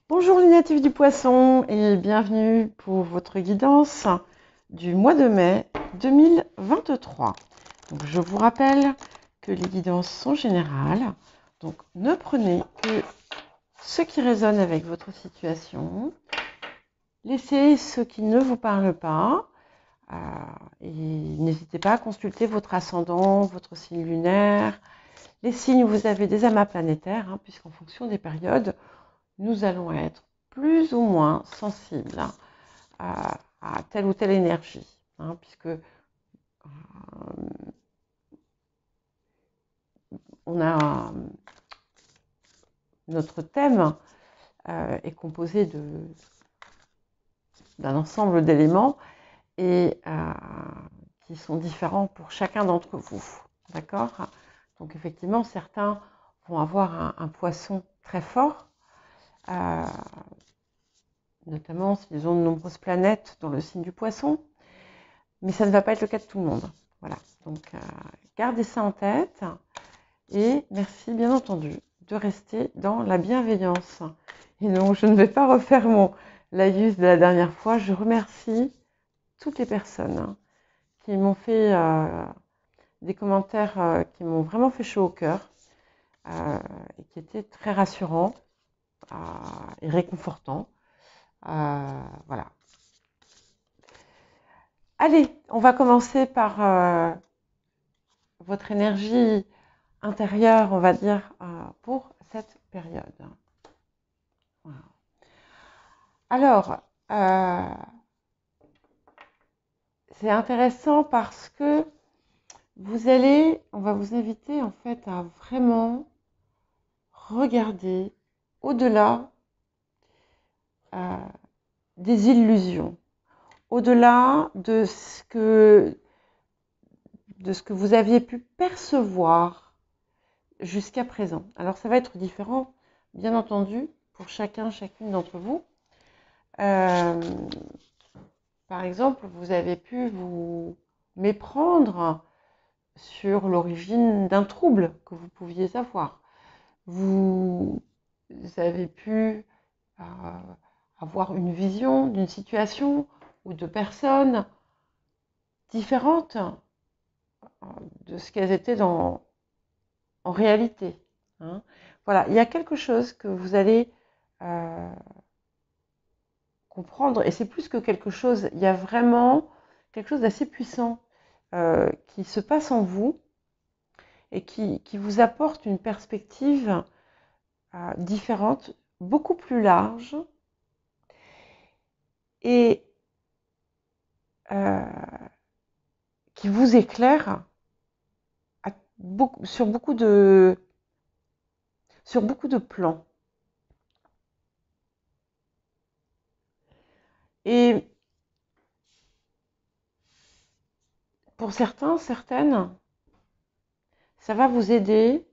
Bonjour les natifs du poisson et bienvenue pour votre guidance du mois de mai 2023. Donc, je vous rappelle que les guidances sont générales, donc ne prenez que ce qui résonne avec votre situation, laissez ce qui ne vous parle pas et n'hésitez pas à consulter votre ascendant, votre signe lunaire, les signes où vous avez des amas planétaires, puisqu'en fonction des périodes, nous allons être plus ou moins sensibles à telle ou telle énergie, puisque on a notre thème est composé d'un ensemble d'éléments et qui sont différents pour chacun d'entre vous, d'accord? Donc effectivement, certains vont avoir un poisson très fort, notamment s'ils ont de nombreuses planètes dans le signe du poisson, mais ça ne va pas être le cas de tout le monde. Voilà, donc gardez ça en tête et merci bien entendu de rester dans la bienveillance. Et non, je ne vais pas refaire mon laïus de la dernière fois. Je remercie toutes les personnes qui m'ont fait des commentaires qui m'ont vraiment fait chaud au cœur et qui étaient très rassurants et réconfortants. Voilà. Allez, on va commencer par votre énergie intérieure, on va dire, pour cette période. Voilà. Alors, c'est intéressant parce que on va vous inviter en fait à vraiment regarder au-delà des illusions, au-delà de ce que vous aviez pu percevoir jusqu'à présent. Alors ça va être différent, bien entendu, pour chacune d'entre vous. Par exemple, vous avez pu vous méprendre sur l'origine d'un trouble que vous pouviez avoir. Vous avez pu avoir une vision d'une situation ou de personnes différentes de ce qu'elles étaient en réalité. Voilà, il y a quelque chose que vous allez comprendre, et c'est plus que quelque chose, il y a vraiment quelque chose d'assez puissant qui se passe en vous et qui vous apporte une perspective différente, beaucoup plus large et qui vous éclaire sur beaucoup de plans. Et pour certains, certaines, ça va vous aider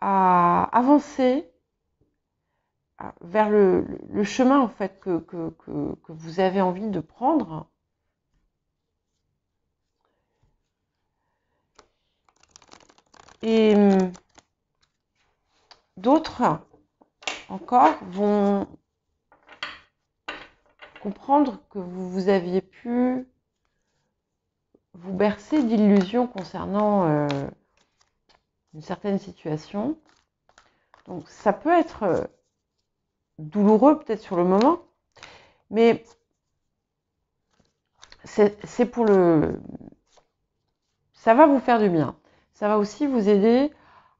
à avancer vers le chemin en fait que vous avez envie de prendre. Et d'autres encore vont comprendre que vous aviez pu vous bercer d'illusions concernant une certaine situation. Donc ça peut être douloureux peut-être sur le moment, mais c'est pour ça va vous faire du bien. Ça va aussi vous aider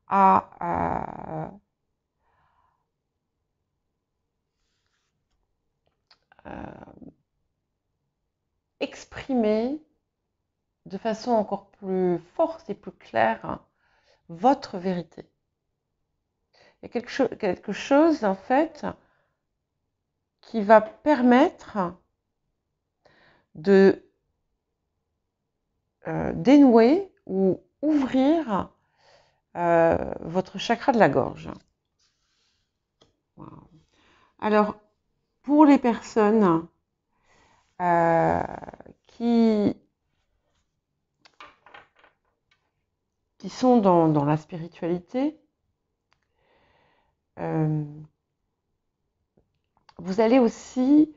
à exprimer de façon encore plus forte et plus claire votre vérité. Il y a quelque chose en fait qui va permettre de dénouer ou ouvrir votre chakra de la gorge. Wow. Alors, pour les personnes qui sont dans la spiritualité, vous allez aussi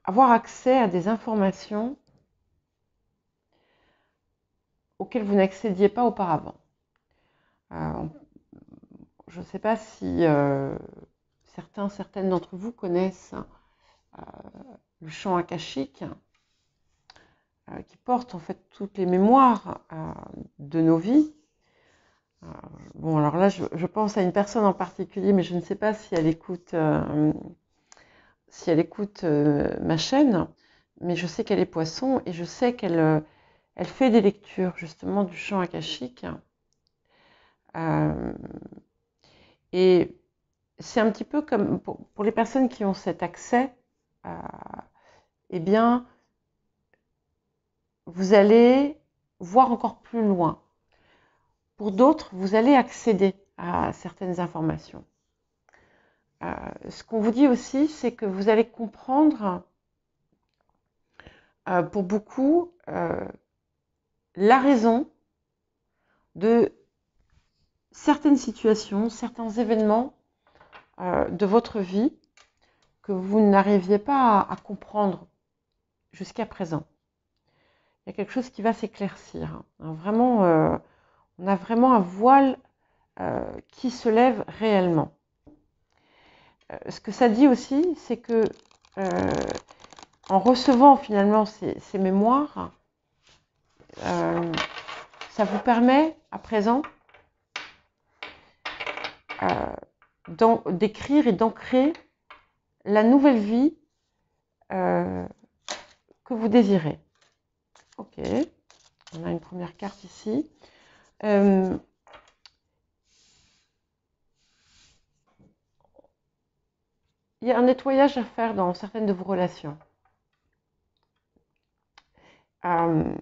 avoir accès à des informations auxquelles vous n'accédiez pas auparavant. Je ne sais pas si certaines d'entre vous connaissent le champ akashique, qui porte en fait toutes les mémoires de nos vies. Bon, alors là, je pense à une personne en particulier, mais je ne sais pas si elle écoute, ma chaîne, mais je sais qu'elle est poisson et je sais qu'elle fait des lectures justement du champ akashique. Et c'est un petit peu comme pour les personnes qui ont cet accès, eh bien, vous allez voir encore plus loin. Pour d'autres, vous allez accéder à certaines informations. Ce qu'on vous dit aussi, c'est que vous allez comprendre, pour beaucoup, la raison de certaines situations, certains événements de votre vie que vous n'arriviez pas à comprendre jusqu'à présent. Il y a quelque chose qui va s'éclaircir. Vraiment, on a vraiment un voile qui se lève réellement. Ce que ça dit aussi, c'est que en recevant finalement ces mémoires, ça vous permet à présent d'écrire et d'ancrer la nouvelle vie que vous désirez. Ok, on a une première carte ici. Il y a un nettoyage à faire dans certaines de vos relations. Il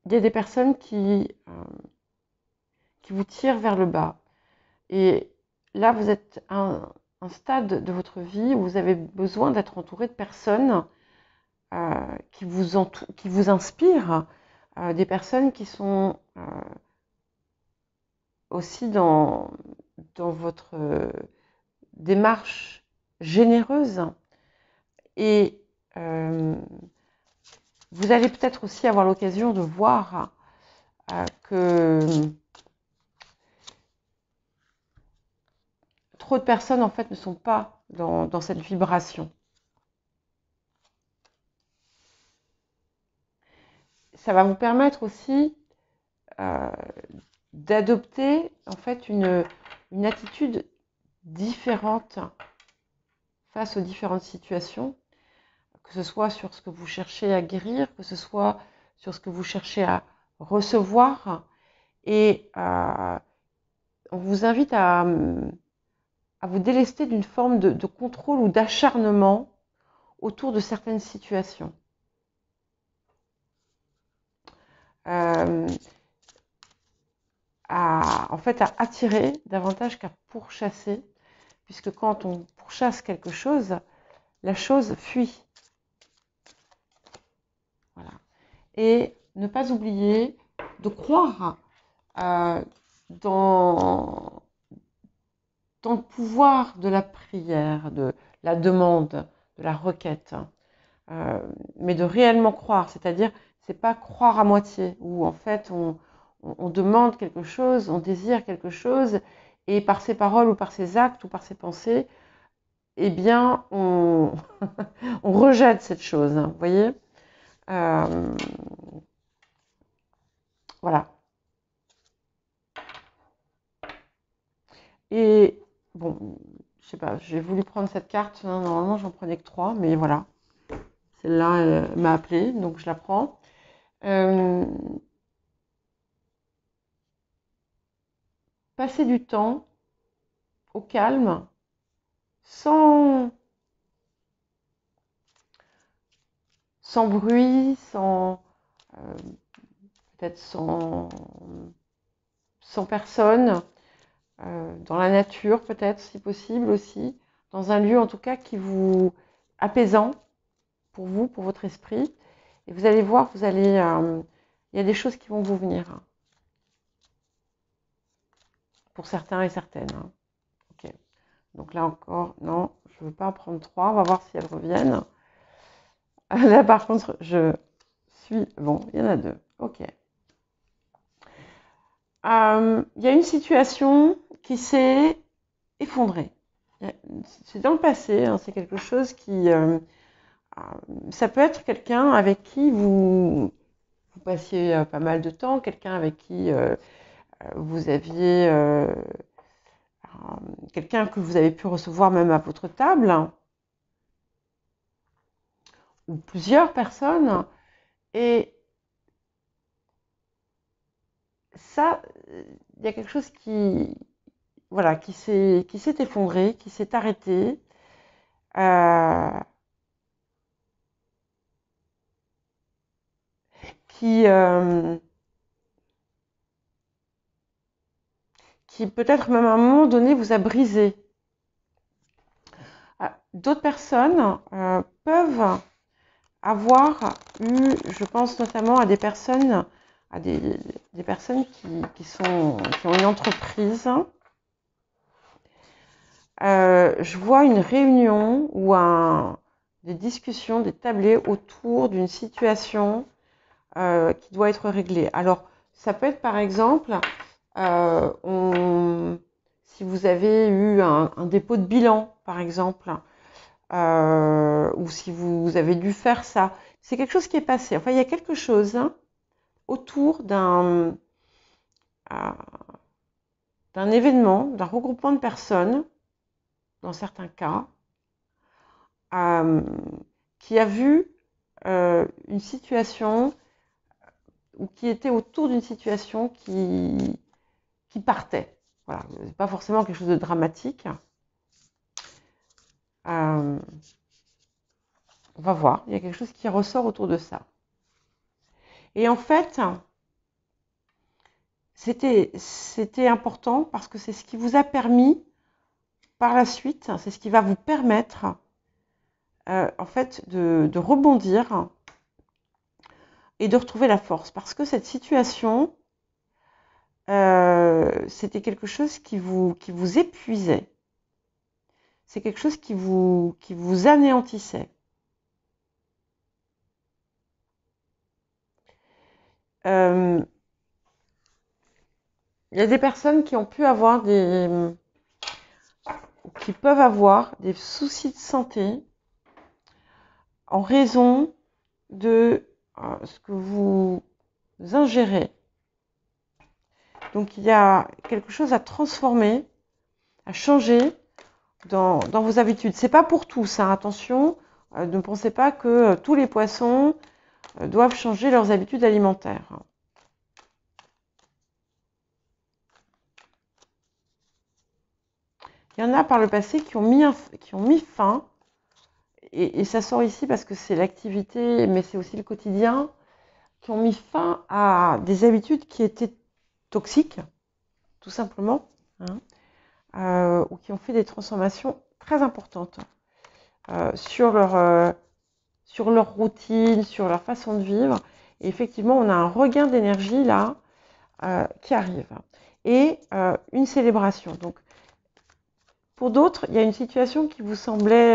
y a des personnes qui vous tirent vers le bas. Et là, vous êtes à un stade de votre vie où vous avez besoin d'être entouré de personnes qui vous inspirent, des personnes qui sont aussi dans votre démarche généreuse. Et vous allez peut-être aussi avoir l'occasion de voir que trop de personnes en fait ne sont pas dans cette vibration. Ça va vous permettre aussi d'adopter en fait une attitude différente face aux différentes situations, que ce soit sur ce que vous cherchez à guérir, que ce soit sur ce que vous cherchez à recevoir. Et on vous invite à vous délester d'une forme de contrôle ou d'acharnement autour de certaines situations. En fait, à attirer davantage qu'à pourchasser, puisque quand on pourchasse quelque chose, la chose fuit. Voilà. Et ne pas oublier de croire dans le pouvoir de la prière, de la demande, de la requête, mais de réellement croire, c'est-à-dire c'est pas croire à moitié, où en fait on demande quelque chose, on désire quelque chose, et par ses paroles ou par ses actes ou par ses pensées, eh bien on, on rejette cette chose, vous voyez. Voilà. Et bon, je sais pas, j'ai voulu prendre cette carte, normalement j'en prenais que 3, mais voilà. Celle-là m'a appelée, donc je la prends. Passer du temps au calme, sans bruit, peut-être sans personne, dans la nature peut-être si possible aussi, dans un lieu en tout cas qui vous apaisant pour vous, pour votre esprit. Et vous allez voir, il y a des choses qui vont vous venir. pour certains et certaines. Hein. Ok. Donc là encore, non, je ne veux pas en prendre 3. On va voir si elles reviennent. Là, par contre, je suis... Bon, il y en a 2. Ok. Il y a une situation qui s'est effondrée. C'est dans le passé, hein, c'est quelque chose qui... ça peut être quelqu'un avec qui vous passiez pas mal de temps, quelqu'un avec qui vous aviez... quelqu'un que vous avez pu recevoir même à votre table, hein, ou plusieurs personnes. Et ça, il y a quelque chose qui... Voilà, qui s'est effondré, qui s'est arrêté. Qui peut-être même à un moment donné vous a brisé. D'autres personnes peuvent avoir eu, je pense notamment à des personnes, des personnes qui ont une entreprise. Je vois une réunion ou des discussions, des tablés autour d'une situation qui doit être réglée. Alors, ça peut être par exemple, si vous avez eu un dépôt de bilan, par exemple, ou si vous avez dû faire ça, c'est quelque chose qui est passé. Enfin, il y a quelque chose autour d'un événement, d'un regroupement de personnes, dans certains cas, qui a vu une situation ou qui était autour d'une situation qui partait. Voilà, c'est pas forcément quelque chose de dramatique. On va voir, il y a quelque chose qui ressort autour de ça. Et en fait, c'était important parce que c'est ce qui vous a permis, par la suite, c'est ce qui va vous permettre, en fait, de rebondir et de retrouver la force. Parce que cette situation, c'était quelque chose qui vous épuisait. C'est quelque chose qui vous anéantissait. Il y a des personnes qui ont pu avoir qui peuvent avoir des soucis de santé en raison de ce que vous ingérez. Donc il y a quelque chose à transformer, à changer dans vos habitudes. C'est pas pour tous, hein, attention, ne pensez pas que tous les poissons doivent changer leurs habitudes alimentaires. Il y en a par le passé qui ont mis fin, et ça sort ici parce que c'est l'activité, mais c'est aussi le quotidien, qui ont mis fin à des habitudes qui étaient toxiques, tout simplement, hein, ou qui ont fait des transformations très importantes sur leur routine, sur leur façon de vivre. Et effectivement, on a un regain d'énergie là qui arrive. Et une célébration. Donc, pour d'autres, il y a une situation qui vous semblait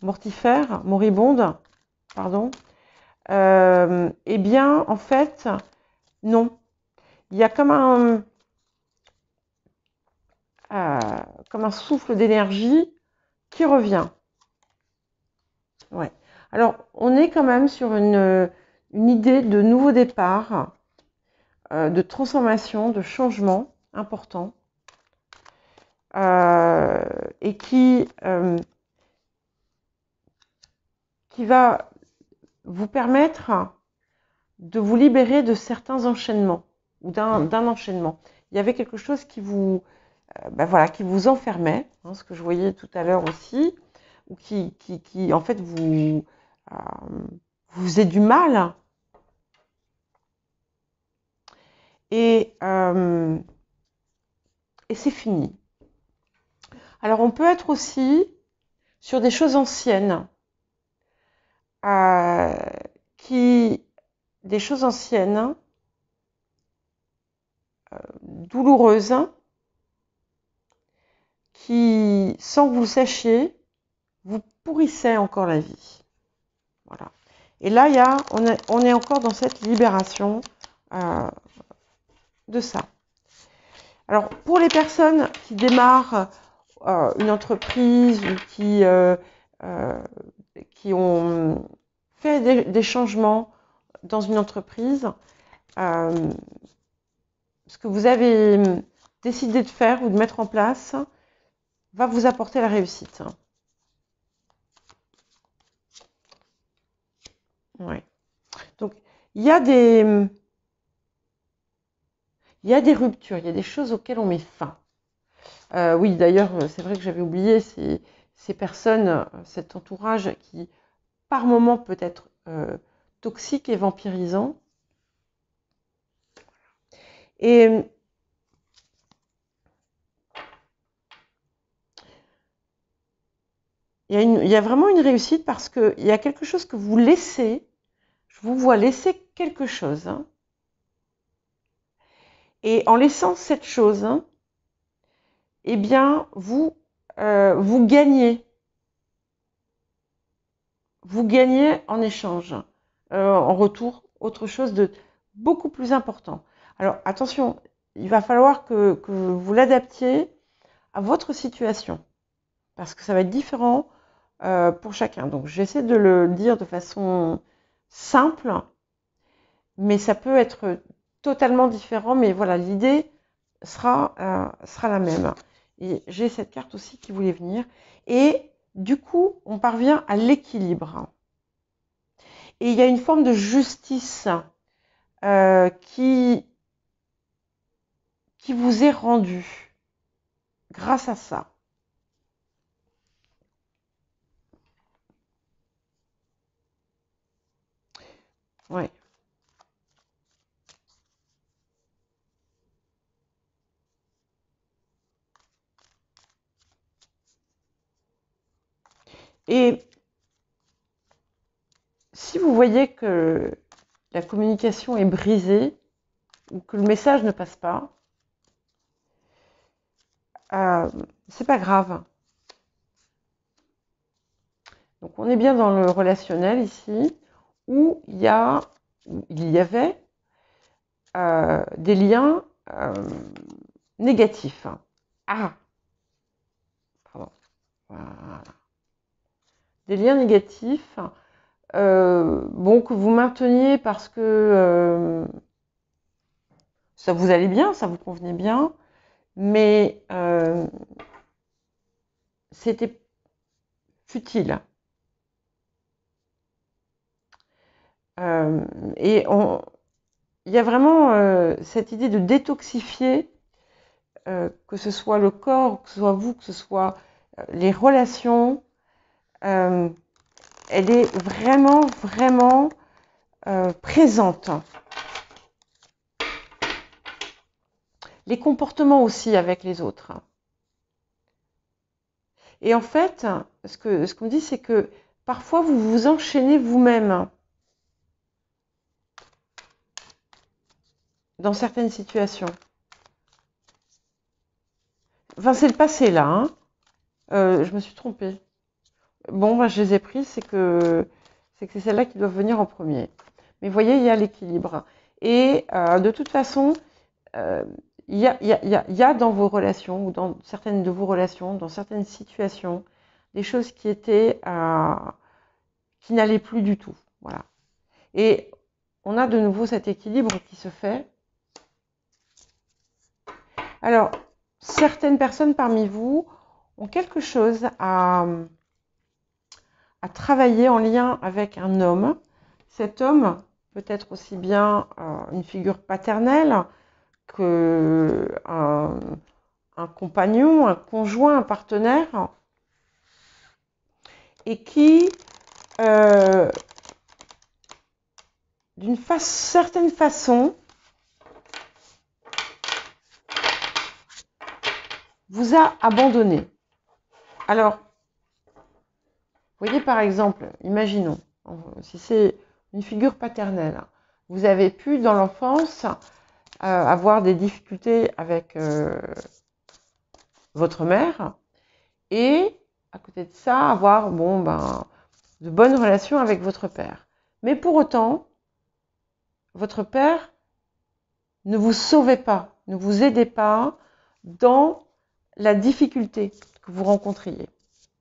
moribonde, pardon. Eh bien, en fait, non. Il y a comme un souffle d'énergie qui revient. Ouais. Alors, on est quand même sur une idée de nouveau départ, de transformation, de changement important, et qui va vous permettre de vous libérer de certains enchaînements ou d'un enchaînement. Il y avait quelque chose qui vous, qui vous enfermait, hein, ce que je voyais tout à l'heure aussi, ou qui en fait vous faisait du mal. Et c'est fini. Alors on peut être aussi sur des choses anciennes, des choses anciennes, douloureuses, qui, sans que vous le sachiez, vous pourrissait encore la vie. Voilà. Et là, on est encore dans cette libération de ça. Alors, pour les personnes qui démarrent une entreprise ou qui ont fait des changements dans une entreprise, ce que vous avez décidé de faire ou de mettre en place va vous apporter la réussite. Ouais. Donc, il y a des ruptures, il y a des choses auxquelles on met fin. Oui, d'ailleurs, c'est vrai que j'avais oublié ces personnes, cet entourage qui, par moment, peut être toxique et vampirisant. Et il y a vraiment une réussite parce qu'il y a quelque chose que vous laissez. Je vous vois laisser quelque chose. Hein. Et en laissant cette chose, hein, eh bien, vous gagnez. Vous gagnez en échange, en retour, autre chose de beaucoup plus important. Alors, attention, il va falloir que vous l'adaptiez à votre situation, parce que ça va être différent pour chacun. Donc, j'essaie de le dire de façon simple, mais ça peut être totalement différent. Mais voilà, l'idée sera la même. Et j'ai cette carte aussi qui voulait venir. Et du coup, on parvient à l'équilibre. Et il y a une forme de justice qui vous est rendue grâce à ça. Ouais. Et si vous voyez que la communication est brisée ou que le message ne passe pas, c'est pas grave. Donc on est bien dans le relationnel ici, où il y avait des liens négatifs. Ah, pardon. Voilà. Des liens négatifs, bon, que vous mainteniez parce que ça vous allait bien, ça vous convenait bien, mais c'était futile. Et il y a vraiment cette idée de détoxifier, que ce soit le corps, que ce soit vous, que ce soit les relations. Elle est vraiment, vraiment présente. Les comportements aussi avec les autres. Et en fait, ce qu'on dit, c'est que parfois vous vous enchaînez vous-même dans certaines situations. Enfin, c'est le passé là. Hein. Je me suis trompée. Bon, bah, je les ai prises, c'est que c'est celle-là qui doit venir en premier. Mais vous voyez, il y a l'équilibre. Et de toute façon, il y a dans vos relations, ou dans certaines de vos relations, dans certaines situations, des choses qui étaient qui n'allaient plus du tout. Voilà. Et on a de nouveau cet équilibre qui se fait. Alors, certaines personnes parmi vous ont quelque chose à travailler en lien avec un homme. Cet homme peut être aussi bien une figure paternelle que un compagnon, un conjoint, un partenaire, et qui, d'une certaine façon, vous a abandonné. Alors, vous voyez par exemple, imaginons, si c'est une figure paternelle, vous avez pu dans l'enfance avoir des difficultés avec votre mère, Et à côté de ça, avoir de bonnes relations avec votre père. Mais pour autant, votre père ne vous sauvez pas, ne vous aidez pas dans la difficulté que vous rencontriez.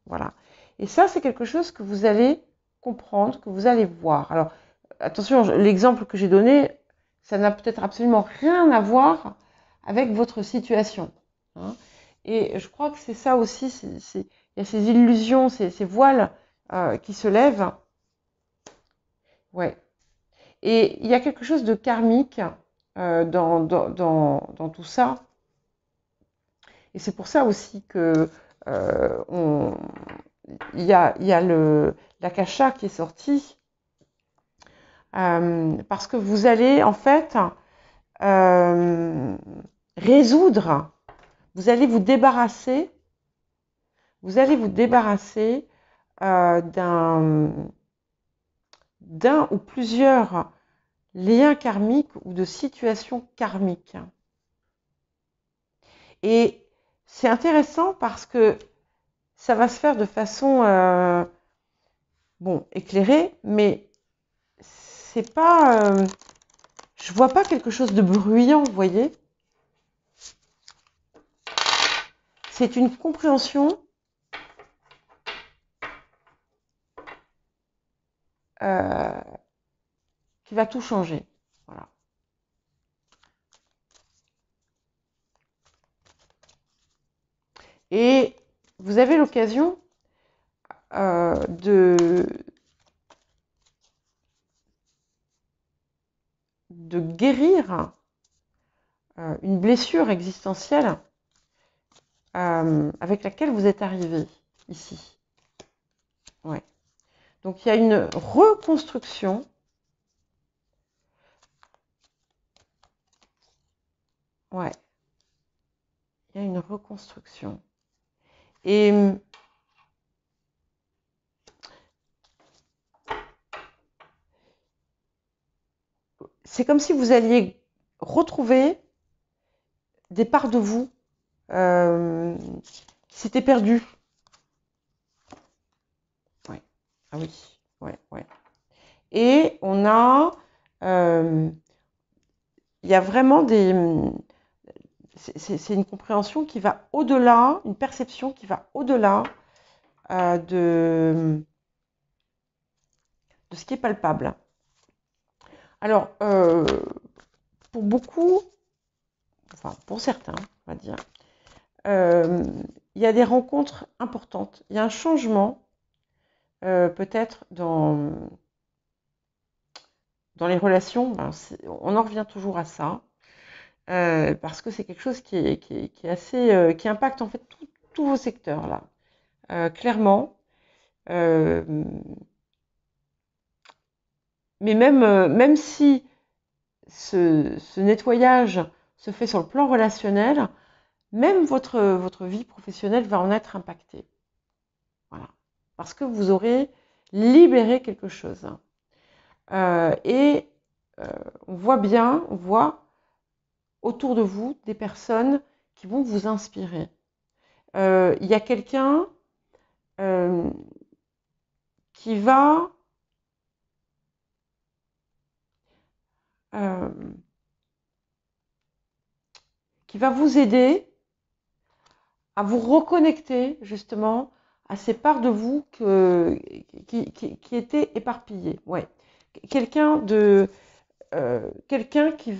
Voilà. Et ça, c'est quelque chose que vous allez comprendre, que vous allez voir. Alors, attention, l'exemple que j'ai donné, ça n'a peut-être absolument rien à voir avec votre situation. Hein. Et je crois que c'est ça aussi, il y a ces illusions, ces voiles qui se lèvent. Ouais. Et il y a quelque chose de karmique dans tout ça. Et c'est pour ça aussi que il y a l'akasha qui est sorti. Parce que vous allez en fait résoudre, vous allez vous débarrasser d'un ou plusieurs liens karmiques ou de situations karmiques. Et c'est intéressant parce que ça va se faire de façon éclairée, mais c'est pas, je vois pas quelque chose de bruyant, vous voyez. C'est une compréhension qui va tout changer. Voilà. Et vous avez l'occasion de guérir une blessure existentielle avec laquelle vous êtes arrivé ici. Ouais. Donc il y a une reconstruction. Ouais. Il y a une reconstruction. Et c'est comme si vous alliez retrouver des parts de vous qui s'étaient perdues. Ouais. Ah oui. Ouais, ouais. Et on a, il y a vraiment c'est une compréhension qui va au-delà, une perception qui va au-delà de ce qui est palpable. Alors, pour beaucoup, enfin pour certains, on va dire, il y a des rencontres importantes. Il y a un changement, peut-être dans les relations. On en revient toujours à ça, parce que c'est quelque chose qui est assez, qui impacte en fait tous vos secteurs là, clairement. Mais même si ce nettoyage se fait sur le plan relationnel, même votre vie professionnelle va en être impactée. Voilà. Parce que vous aurez libéré quelque chose. Et on voit autour de vous des personnes qui vont vous inspirer. Il y a quelqu'un qui va vous aider à vous reconnecter justement à ces parts de vous qui étaient éparpillées. Ouais. Quelqu'un qui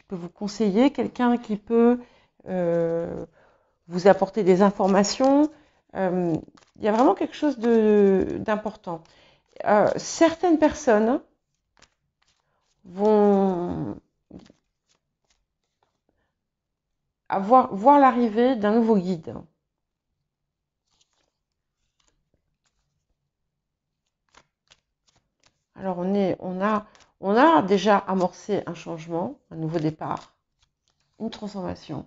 peut vous conseiller, quelqu'un qui peut vous apporter des informations. Il y a vraiment quelque chose d'important. Certaines personnes vont voir l'arrivée d'un nouveau guide. Alors on a déjà amorcé un changement, un nouveau départ, une transformation.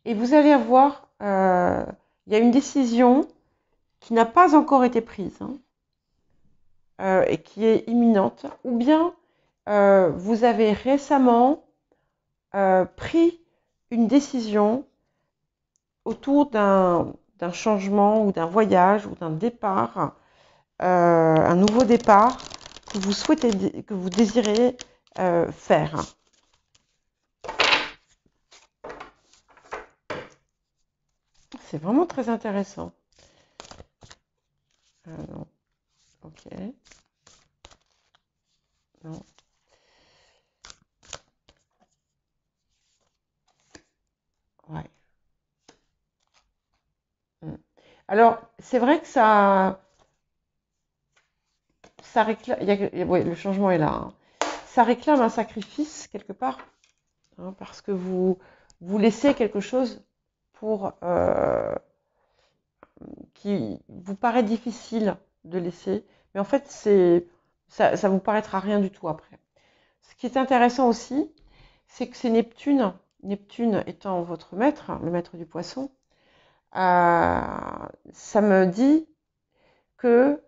Et vous allez avoir, il y a une décision qui n'a pas encore été prise et qui est imminente, ou bien vous avez récemment pris une décision autour d'un changement ou d'un voyage ou d'un départ, un nouveau départ que vous souhaitez, que vous désirez faire. C'est vraiment très intéressant. Non, ok. Non. Ouais. Alors, c'est vrai que ça réclame, ouais, le changement est là, hein. Ça réclame un sacrifice quelque part, hein, parce que vous laissez quelque chose pour qui vous paraît difficile de laisser, mais en fait ça vous paraîtra rien du tout après. Ce qui est intéressant aussi, c'est que c'est Neptune, Neptune étant votre maître, le maître du poisson, ça me dit que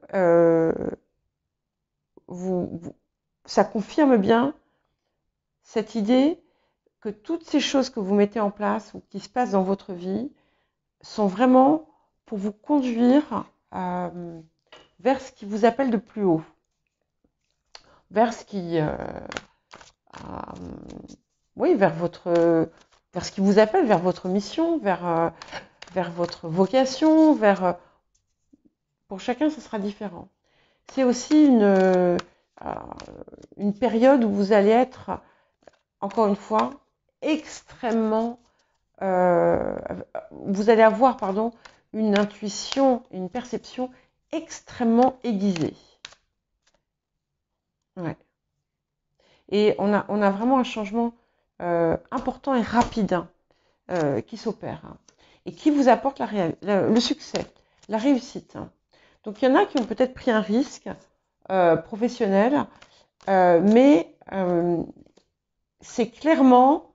ça confirme bien cette idée que toutes ces choses que vous mettez en place ou qui se passent dans votre vie sont vraiment pour vous conduire vers ce qui vous appelle de plus haut, vers ce qui, oui, vers ce qui vous appelle, vers votre mission, vers votre vocation, pour chacun, ce sera différent. C'est aussi une période où vous allez être, encore une fois, extrêmement, vous allez avoir, pardon, une intuition, une perception extrêmement aiguisée. Ouais. Et on a vraiment un changement important et rapide qui s'opère, hein, et qui vous apporte le succès, la réussite. Donc il y en a qui ont peut-être pris un risque professionnel, mais c'est clairement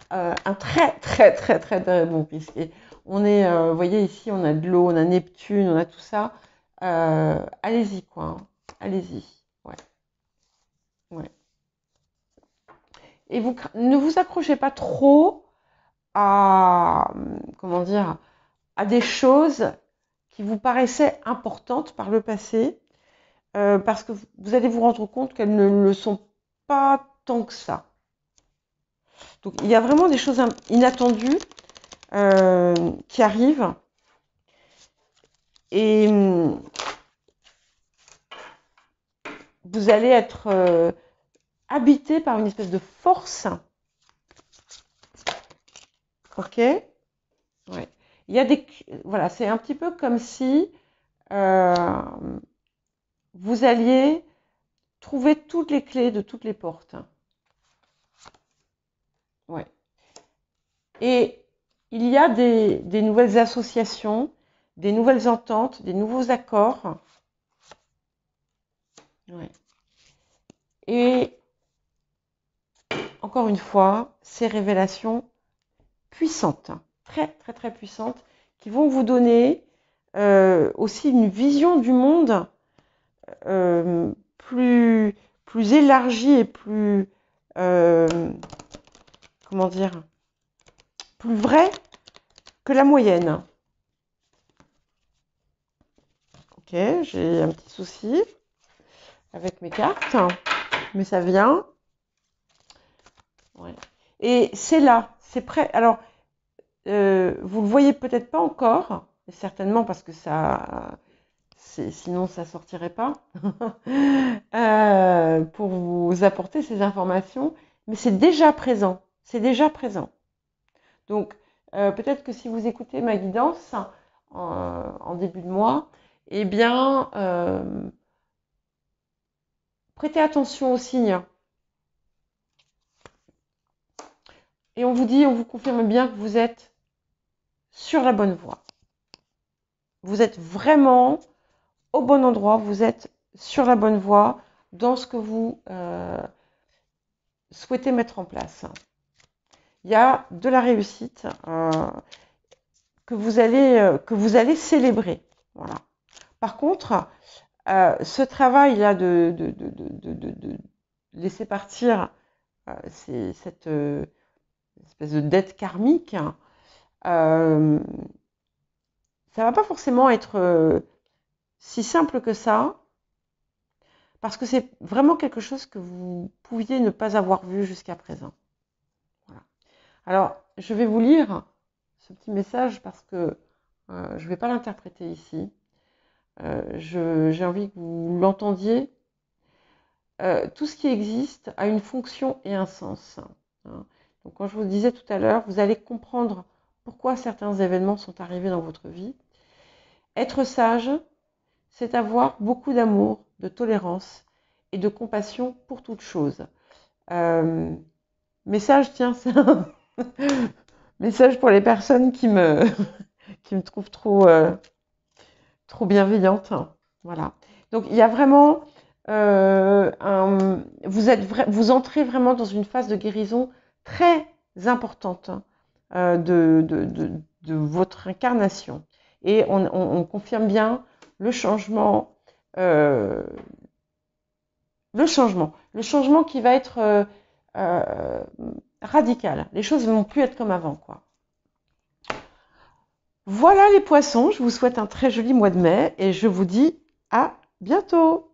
un très bon risque. Et on est, vous voyez ici, on a de l'eau, on a Neptune, on a tout ça. Allez-y, quoi, hein. Allez-y. Ouais. Ouais. Et ne vous accrochez pas trop à, comment dire, à des choses qui vous paraissaient importantes par le passé, parce que vous allez vous rendre compte qu'elles ne le sont pas tant que ça. Donc il y a vraiment des choses inattendues qui arrivent, et vous allez être habité par une espèce de force. Ok? Ouais. Il y a voilà, c'est un petit peu comme si vous alliez trouver toutes les clés de toutes les portes. Ouais. Et il y a des nouvelles associations, des nouvelles ententes, des nouveaux accords. Ouais. Et encore une fois, ces révélations puissantes, très puissantes, qui vont vous donner aussi une vision du monde plus élargie et plus, comment dire, plus vraie que la moyenne. Ok, j'ai un petit souci avec mes cartes, mais ça vient. Ouais. Et c'est là, c'est prêt. Alors, vous le voyez peut-être pas encore, certainement parce que sinon ça sortirait pas, pour vous apporter ces informations, mais c'est déjà présent. C'est déjà présent. Donc, peut-être que si vous écoutez ma guidance en début de mois, eh bien, prêtez attention aux signes. Et on vous confirme bien que vous êtes sur la bonne voie. Vous êtes vraiment au bon endroit, vous êtes sur la bonne voie dans ce que vous souhaitez mettre en place. Il y a de la réussite que vous allez célébrer. Voilà. Par contre, ce travail-là de laisser partir cette espèce de dette karmique, Euh, Ça va pas forcément être si simple que ça, parce que c'est vraiment quelque chose que vous pouviez ne pas avoir vu jusqu'à présent. Voilà. Alors, je vais vous lire ce petit message parce que je ne vais pas l'interpréter ici. J'ai envie que vous l'entendiez. Tout ce qui existe a une fonction et un sens. Hein. Donc, quand je vous disais tout à l'heure, vous allez comprendre pourquoi certains événements sont arrivés dans votre vie. Être sage, c'est avoir beaucoup d'amour, de tolérance et de compassion pour toute chose. Euh, Message, tiens, c'est un message pour les personnes qui me trouvent trop bienveillante. Voilà. Donc il y a vraiment vous entrez vraiment dans une phase de guérison très importante de votre incarnation. Et on confirme bien le changement, euh, le changement qui va être euh, radical. Les choses ne vont plus être comme avant, quoi. Voilà les poissons, je vous souhaite un très joli mois de mai et je vous dis à bientôt.